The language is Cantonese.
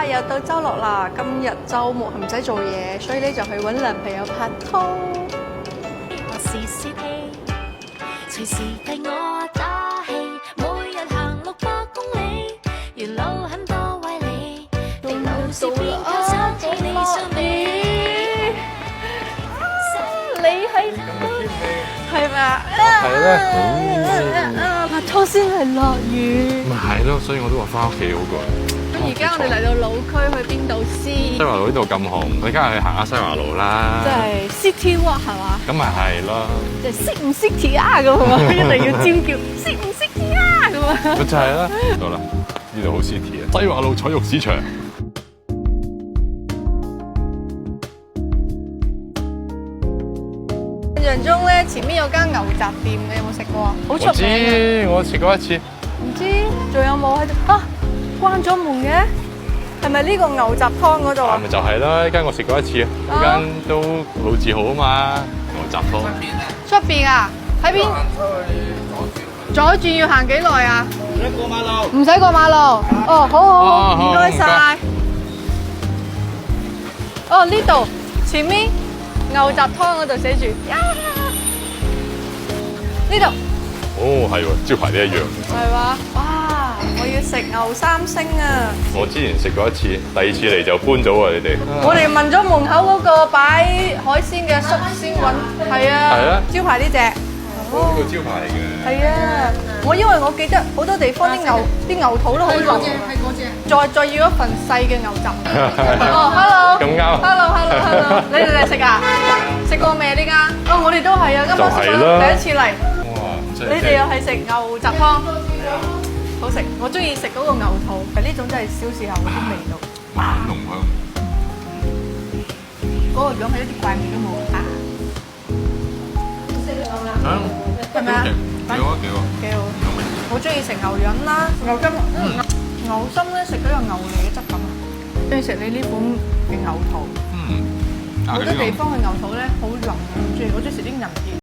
又到周六啦！今日週末唔使做嘢，所以咧就去揾男朋友拍拖。我是 CT， 隨時替我打氣，每日行600公里，沿路很多威力，地路是邊靠山地理上面。你喺係咪啊？係啦，拍拖先係落雨。咪係咯，所以我都話翻屋企好過。咁而家我哋嚟到老區，去邊度先？西華路呢度咁紅，你梗係去行下西華路啦。即係 City Walk 係嘛？咁咪係咯。即係識唔識 City 啊咁啊？一定要尖叫識唔識 City 啊咁啊！咪就係啦。到啦，呢度好 city 啊！西華路彩肉市場。印象中咧，前面有間牛雜店，你有冇食過啊？好出我名啊！知，我食過一次。唔知仲有冇喺度啊？關咗門嘅，係咪呢個牛雜湯嗰度啊？咪就係啦，呢間我食過一次，呢間都老字號啊嘛，牛雜湯。出邊啊？喺邊？左轉要行幾耐啊？唔使過馬路。唔使過馬路。哦，好好，唔該晒。哦，呢度前面牛雜湯嗰度寫住呢度。哦，係喎，招牌都一樣。係嘛？哇！我要食牛三星啊！我之前食過一次，第二次嚟就搬咗喎，你哋。我哋問咗門口嗰個擺海鮮嘅叔先揾，係啊，係啊招牌呢只。呢個招牌嚟嘅。係啊，因為我記得好多地方啲牛肚都好腍。係嗰隻。再要一份細嘅牛雜。哦，hello。咁啱。hello。你哋嚟食啊？食過未呢間？哦，我哋都係啊，今日第一次嚟。你哋又係食牛雜湯，好食。我中意食嗰個牛肚，係呢種真係小時候嗰啲味道。哇，濃香。嗰個樣係一啲怪味都冇啊！係咪啊？幾好啊，幾好。幾好。好中意食牛潤啦，牛筋，牛心咧食到有牛脷嘅質感啊！中意食你呢款嘅牛肚。好多地方嘅牛肚咧好腍，我中意食啲韌啲。